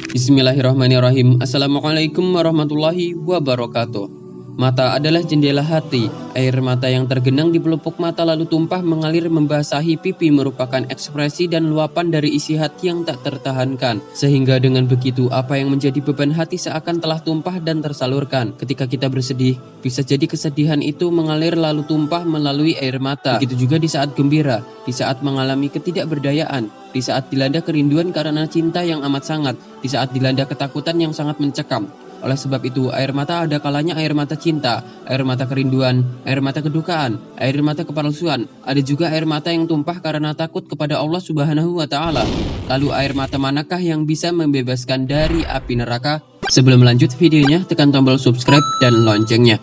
Bismillahirrahmanirrahim. Assalamualaikum warahmatullahi wabarakatuh. Mata adalah jendela hati. Air mata yang tergenang di pelupuk mata lalu tumpah mengalir membasahi pipi merupakan ekspresi dan luapan dari isi hati yang tak tertahankan. Sehingga dengan begitu apa yang menjadi beban hati seakan telah tumpah dan tersalurkan. Ketika kita bersedih, bisa jadi kesedihan itu mengalir lalu tumpah melalui air mata. Begitu juga di saat gembira, di saat mengalami ketidakberdayaan, di saat dilanda kerinduan karena cinta yang amat sangat, di saat dilanda ketakutan yang sangat mencekam. Oleh sebab itu, air mata ada kalanya air mata cinta, air mata kerinduan, air mata kedukaan, air mata kepalsuan. Ada juga air mata yang tumpah karena takut kepada Allah Subhanahu wa Ta'ala. Lalu air mata manakah yang bisa membebaskan dari api neraka? Sebelum lanjut videonya, tekan tombol subscribe dan loncengnya.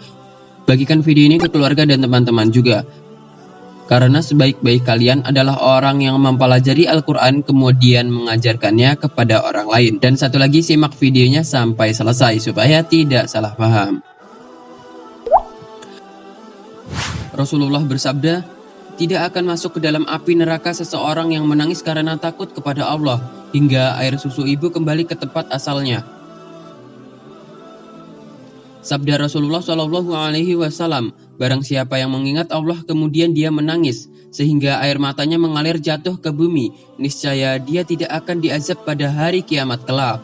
Bagikan video ini ke keluarga dan teman-teman juga. Karena sebaik-baik kalian adalah orang yang mempelajari Al-Quran kemudian mengajarkannya kepada orang lain. Dan satu lagi, simak videonya sampai selesai supaya tidak salah paham. Rasulullah bersabda, tidak akan masuk ke dalam api neraka seseorang yang menangis karena takut kepada Allah hingga air susu ibu kembali ke tempat asalnya. Sabda Rasulullah SAW, barang siapa yang mengingat Allah kemudian dia menangis sehingga air matanya mengalir jatuh ke bumi, niscaya dia tidak akan diazab pada hari kiamat kelak.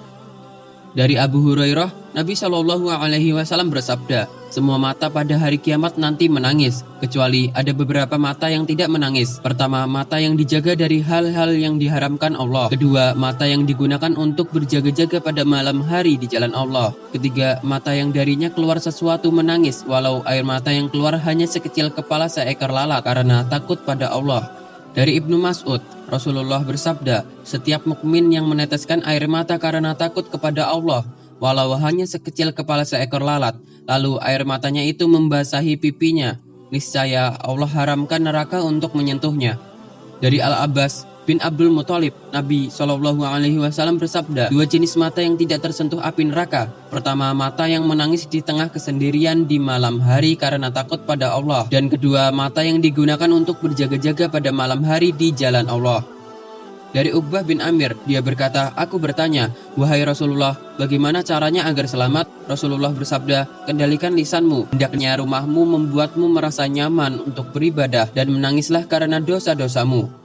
Dari Abu Hurairah, Nabi SAW bersabda, semua mata pada hari kiamat nanti menangis, kecuali ada beberapa mata yang tidak menangis. Pertama, mata yang dijaga dari hal-hal yang diharamkan Allah. Kedua, mata yang digunakan untuk berjaga-jaga pada malam hari di jalan Allah. Ketiga, mata yang darinya keluar sesuatu menangis, walau air mata yang keluar hanya sekecil kepala seekor lalat karena takut pada Allah. Dari Ibnu Mas'ud, Rasulullah bersabda, setiap mukmin yang meneteskan air mata karena takut kepada Allah, walau hanya sekecil kepala seekor lalat, lalu air matanya itu membasahi pipinya, niscaya Allah haramkan neraka untuk menyentuhnya. Dari Al-Abbas bin Abdul Muthalib, Nabi SAW bersabda, dua jenis mata yang tidak tersentuh api neraka. Pertama, mata yang menangis di tengah kesendirian di malam hari karena takut pada Allah. Dan kedua, mata yang digunakan untuk berjaga-jaga pada malam hari di jalan Allah. Dari Uqbah bin Amir, dia berkata, aku bertanya, wahai Rasulullah, bagaimana caranya agar selamat? Rasulullah bersabda, kendalikan lisanmu, hendaknya rumahmu membuatmu merasa nyaman untuk beribadah dan menangislah karena dosa-dosamu.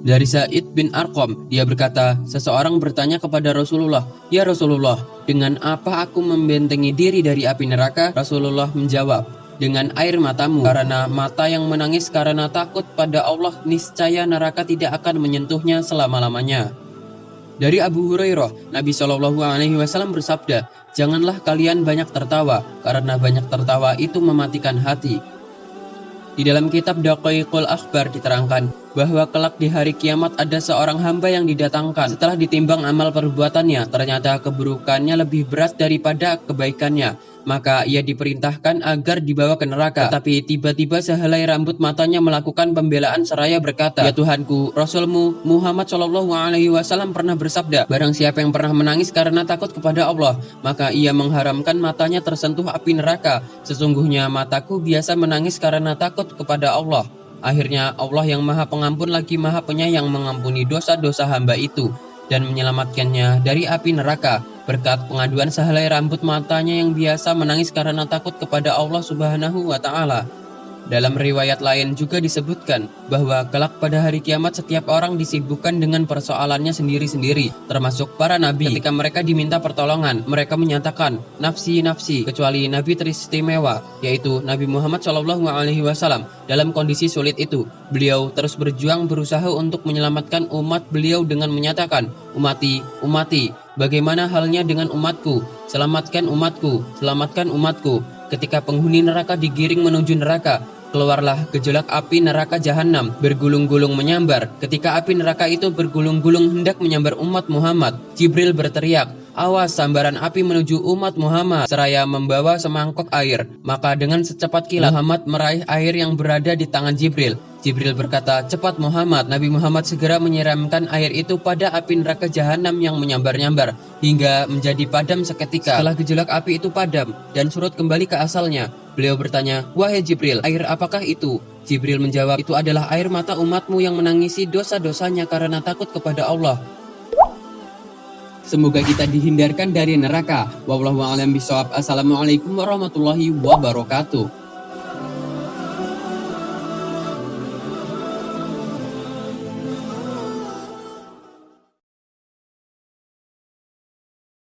Dari Sa'id bin Arqam, dia berkata, seseorang bertanya kepada Rasulullah, ya Rasulullah, dengan apa aku membentengi diri dari api neraka? Rasulullah menjawab, dengan air matamu, karena mata yang menangis karena takut pada Allah, niscaya neraka tidak akan menyentuhnya selama-lamanya. Dari Abu Hurairah, Nabi SAW bersabda, janganlah kalian banyak tertawa, karena banyak tertawa itu mematikan hati. Di dalam kitab Daqaiqul Akhbar diterangkan bahwa kelak di hari kiamat ada seorang hamba yang didatangkan. Setelah ditimbang amal perbuatannya, ternyata keburukannya lebih berat daripada kebaikannya. Maka ia diperintahkan agar dibawa ke neraka. Tetapi tiba-tiba sehelai rambut matanya melakukan pembelaan seraya berkata, ya Tuhanku, Rasulmu Muhammad SAW pernah bersabda, barang siapa yang pernah menangis karena takut kepada Allah, maka ia mengharamkan matanya tersentuh api neraka. Sesungguhnya mataku biasa menangis karena takut kepada Allah. Akhirnya Allah yang maha pengampun lagi maha penyayang mengampuni dosa-dosa hamba itu dan menyelamatkannya dari api neraka berkat pengaduan sehelai rambut matanya yang biasa menangis karena takut kepada Allah Subhanahu wa Ta'ala. Dalam riwayat lain juga disebutkan bahwa kelak pada hari kiamat setiap orang disibukkan dengan persoalannya sendiri-sendiri, termasuk para nabi. Ketika mereka diminta pertolongan, mereka menyatakan nafsi nafsi, kecuali nabi teristimewa, yaitu Nabi Muhammad SAW. Dalam kondisi sulit itu, beliau terus berjuang berusaha untuk menyelamatkan umat beliau dengan menyatakan, umati, umati, bagaimana halnya dengan umatku? Selamatkan umatku, selamatkan umatku. Ketika penghuni neraka digiring menuju neraka, keluarlah gejolak api neraka jahanam bergulung-gulung menyambar. Ketika api neraka itu bergulung-gulung hendak menyambar umat Muhammad, Jibril berteriak, awas sambaran api menuju umat Muhammad, seraya membawa semangkok air. Maka dengan secepat kilat Muhammad meraih air yang berada di tangan Jibril. Jibril berkata, cepat Muhammad. Nabi Muhammad segera menyiramkan air itu pada api neraka jahanam yang menyambar-nyambar hingga menjadi padam seketika. Setelah gejolak api itu padam dan surut kembali ke asalnya, beliau bertanya, wahai Jibril, air apakah itu? Jibril menjawab, itu adalah air mata umatmu yang menangisi dosa-dosanya karena takut kepada Allah. Semoga kita dihindarkan dari neraka. Wallahu a'lam bishawab. Assalamualaikum warahmatullahi wabarakatuh.